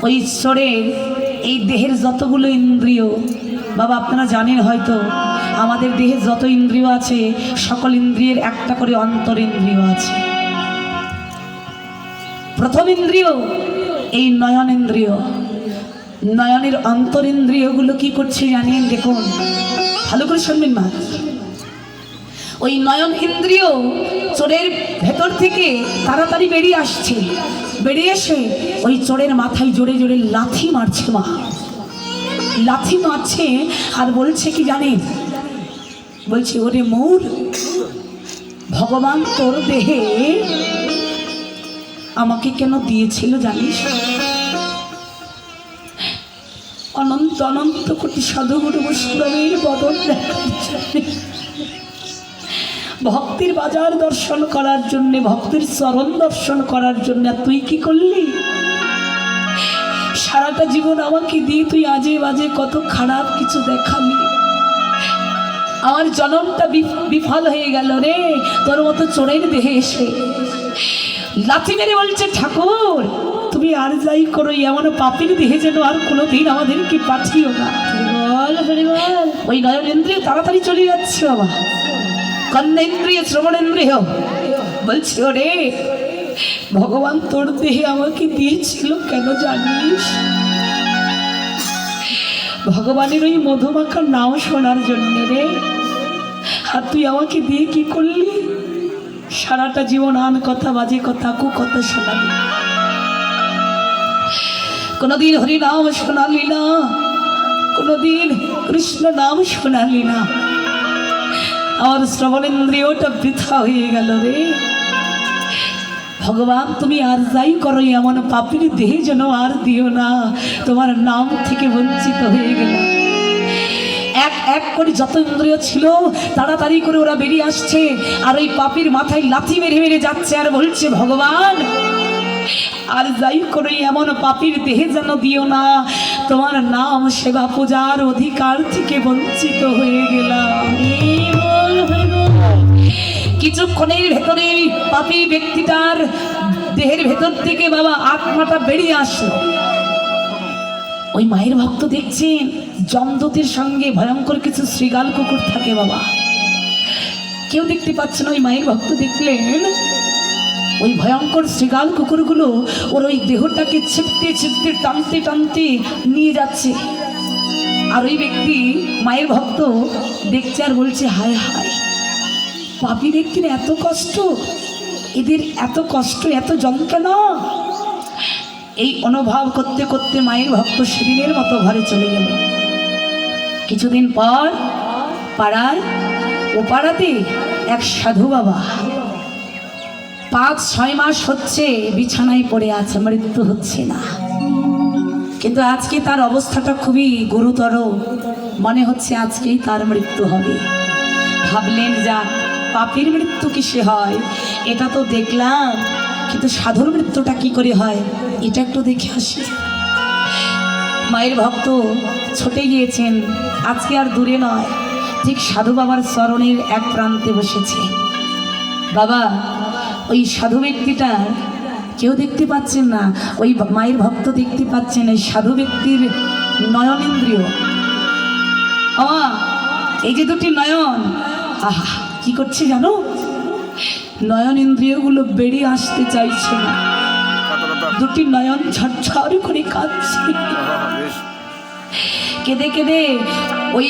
ওই ঈশ্বরের এই দেহের যতগুলো ইন্দ্রিয়, বাবা আপনারা জানেন হয়তো আমাদের দেহে যত ইন্দ্রিয় আছে সকল ইন্দ্রিয়ের একটা করে অন্তরিন্দ্রিয় আছে। প্রথম ইন্দ্রিয় এই নয়ন ইন্দ্রিয়। নয়নের অন্তরিন্দ্রিয়গুলো কি করছে জানেন? দেখুন, ভালো করে শুনবেন মা। ওই নয়ন ইন্দ্রিয় চোরের ভেতর থেকে তাড়াতাড়ি বেরিয়ে আসছে, বেরিয়ে এসে ওই চোরের মাথায় জোরে জোরে লাথি মারছে মা, লাথি মারছে আর বলছে কি জানেন? বলছে, ওরে মোর, ভগবান তোর দেহে আমাকে কেন দিয়েছিল জানিস? অনন্ত অনন্ত কোটি সাধুগুরু বৈষ্ণবের বদন দেখার জন্য, ভক্তির বাজার দর্শন করার জন্য, ভক্তির চরণ দর্শন করার জন্য তুই কি করলি? সারাটা জীবন আমাকে দিয়ে তুই আজে বাজে কত খারাপ কিছু দেখালি। আমার জনমটা বিফল হয়ে গেল রে তোর মতো চোরের দেহে এসে। লাথি মেরে বলছে, ঠাকুর তুমি আর যাই করো, এমন পাপীর দেহে যেন আর কোনোদিন আমাদেরকে পাঠিও না। ওই নয়ন ইন্দ্রিয় তাড়াতাড়ি চলে যাচ্ছে বাবা। কর্ণেন্দ্রিয়, শ্রবণেন্দ্রিয় বলছে, ওরে ভগবান তোর দেহে আমাকে দিয়েছিল কেন জানিস? ভগবানের ওই মধুমাখার নাম শোনার জন্য রে। আর তুই আমাকে দিয়ে কি করলি? সারাটা জীবন আন কথা, বাজে কথা, কু কথা শোনালি, কোনদিন হরি নাম শোনালি না, কোনদিন কৃষ্ণ নাম শোনালি না। আমার শ্রবণেন্দ্রিয়টা বৃথা হয়ে গেল রে। ভগবান তুমি আর যাই করো, এমন পাপীর দেহে যেন আর দিও না, তোমার নাম থেকে বঞ্চিত হয়ে গেল। এক এক করে যত ইন্দ্রিয় ছিল তাড়াতাড়ি করে ওরা বেরিয়ে আসছে, আর ওই পাপীর মাথায় লাথি মেরে মেরে যাচ্ছে আর বলছে, ভগবান আর যাই করো, এমন পাপীর দেহে যেন দিও না, তোমার নাম সেবা পূজার অধিকার থেকে বঞ্চিত হয়ে গেলাম। কিছুক্ষণের ভেতরে পাপী ব্যক্তিটার দেহের ভেতর থেকে বাবা আত্মাটা বেরিয়ে আসলো। ওই মায়ের ভক্ত দেখছেন যমদূতের সঙ্গে ভয়ঙ্কর কিছু শ্রীগাল কুকুর থাকে বাবা, কেউ দেখতে পাচ্ছে না। ওই মায়ের ভক্ত দেখলেন ওই ভয়ঙ্কর শ্রীগাল কুকুরগুলো ওর ওই দেহটাকে ছিপতে ছিপতে টানতে টানতে নিয়ে যাচ্ছে। আর ওই ব্যক্তি মায়ের ভক্ত দেখছে আর বলছে, হায় হায়, পাপী ব্যক্তির এত কষ্ট, এদের এত কষ্ট, এত যন্ত্রণা। এই অনুভব করতে করতে মায়ের ভক্ত সেদিনের মতো ঘরে চলে গেল। কিছুদিন পর পাড়ার ও পাড়াতে এক সাধু বাবা 5-6 মাস হচ্ছে বিছানায় পড়ে আছে, মৃত্যু হচ্ছে না। কিন্তু আজকে তার অবস্থাটা খুবই গুরুতর, মনে হচ্ছে আজকেই তার মৃত্যু হবে। ভাবলেন, যা পাপীর মৃত্যু কিসে হয় এটা তো দেখলাম, কিন্তু সাধুর মৃত্যুটা কি করে হয় এটা একটু দেখে আসি। মায়ের ভক্ত ছুটে গিয়েছেন, আজকে আর দূরে নয়, ঠিক সাধু বাবার চরণের এক প্রান্তে বসেছে। বাবা ওই সাধু ব্যক্তিটা কেউ দেখতে পাচ্ছেন না, ওই মায়ের ভক্ত দেখতে পাচ্ছেন এই সাধু ব্যক্তির নয়ন ইন্দ্রিয়। এই যে দুটি নয়ন, আহা কি করছে জানো? নয়ন ইন্দ্রিয়গুলো বেরিয়ে আসতে চাইছে না, দুটি নয়ন ঝরঝর করে কাঁদছে। কেঁদে কেঁদে ওই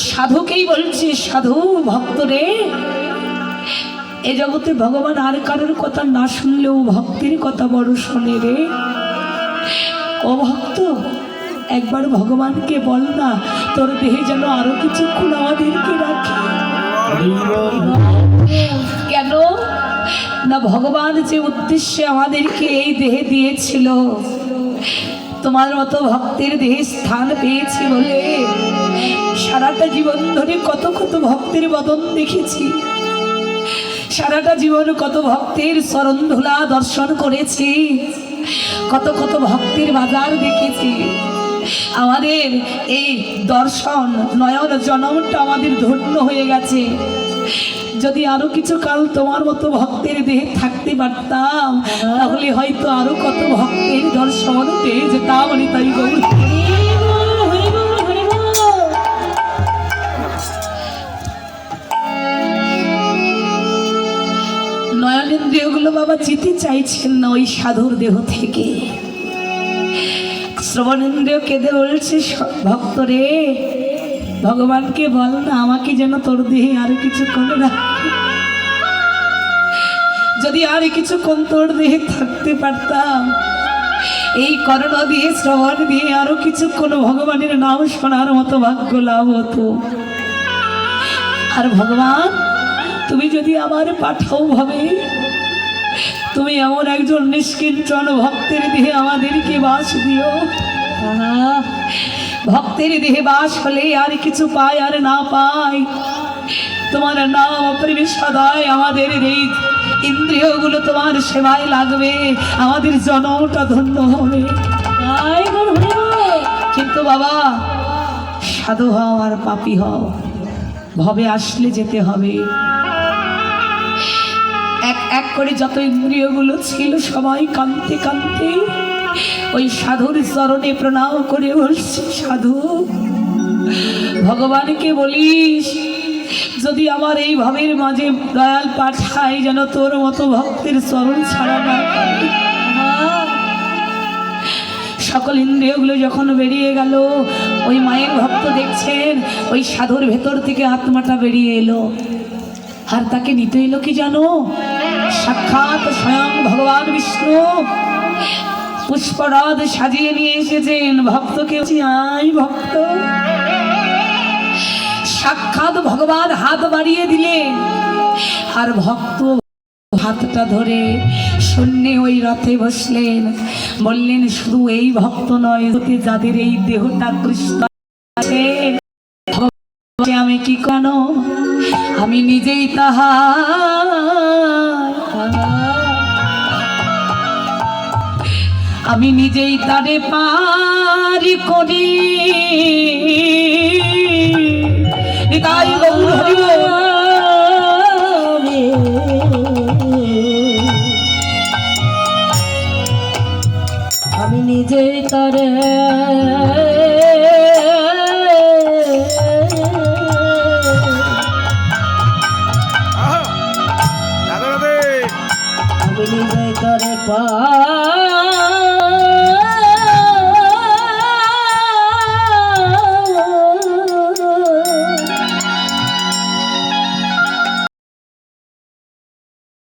সাধুকেই বলছে, সাধু ভক্ত রে, এ জগতে ভগবান আর কারোর কথা না শুনলেও ভক্তির কথা বড় শোনে রে। ও ভক্ত, একবার ভগবানকে বল না তোর দেহে যেন আরো কিছুক্ষণ আমাদেরকে রাখে। কেন না, ভগবান যে উদ্দেশ্যে আমাদেরকে এই দেহে দিয়েছিল, তোমার মতো ভক্তের দেহে স্থান পেয়েছি বলে সারাটা জীবন ধরে কত কত ভক্তের বদন দেখেছি, সারাটা জীবন কত ভক্তের চরণ ধুলা দর্শন করেছি, কত কত ভক্তের বাজার দেখেছি। আমাদের এই দর্শন নয়ন জনমটা আমাদের ধন্য হয়ে গেছে। যদি আরো কিছু কাল তোমার মতো ভক্তের দেহে থাকতে পারতাম, তাহলে হয়তো আরো কত ভক্তের দর্শন পেয়ে যেতাম। তাই গৌর নয়নেন্দ্রিয়গুলো বাবা যেতে চাইছেন না ওই সাধুর দেহ থেকে। শ্রবণেন্দ্রিয় কেঁদে বলছে, ভক্ত রে, ভগবানকে বল না আমাকে যেন তোর দেহে আর কিছুক্ষণ রাখে। যদি আর কিছুক্ষণ তোর দেহে থাকতে পারতাম, এই করোনা দিয়ে শ্রবণ দিয়ে আরো কিছুক্ষণ ভগবানের নাম শোনার মতো ভাগ্য লাভ হতো। আর ভগবান তুমি যদি আমার পাঠাও ভাবে, তুমি এমন একজন নিষ্কিঞ্চন ভক্তের দেহে আমাদেরকে বাস দিও। ভক্তের দেহে বাস হলে আর কিছু পায় আর না পায়, তোমার নাম প্রেমে সদায় আমাদের এই ইন্দ্রিয়গুলো তোমার সেবায় লাগবে, আমাদের জনমটা ধন্য হবে। কিন্তু বাবা সাধু হও আর পাপী হও, ভবে আসলে যেতে হবে। এক এক করে যত ইন্দ্রিয়গুলো ছিল সবাই কাঁদতে কাঁদতে ওই সাধুর চরণে প্রণাম করে বলছে, সাধু ভগবানকে বলিস যদি আমার এই ভাবের মাঝে দয়াল পাঠায় যেন তোর মতো ভক্তের চরণ ছাড়া না পায়। সকল ইন্দ্রিয়গুলো যখন বেরিয়ে গেল, ওই মায়ের ভক্ত দেখছেন ওই সাধুর ভেতর থেকে আত্মাটা বেরিয়ে এলো। আর তাকে নিতে এলো কি জানো? সাক্ষাৎ স্বয়ং ভগবান বিষ্ণু পুষ্পরাধ সাজিয়ে নিয়ে এসেছেন। ভক্তকে আই ভক্ত, সাক্ষাৎ ভগবান হাত বাড়িয়ে দিলেন, আর ভক্ত হাতটা ধরে শূন্যে ওই রথে বসলেন। বললেন শুধু এই ভক্ত নয়, যাদের এই দেহটা কৃষ্ণ আছে আমি কি কেন, আমি নিজেই তাহা, আমি নিজেই তারে পারি করি। তাই গৌর হরি বল। আমি নিজেই তারে আমি নিজেই তারে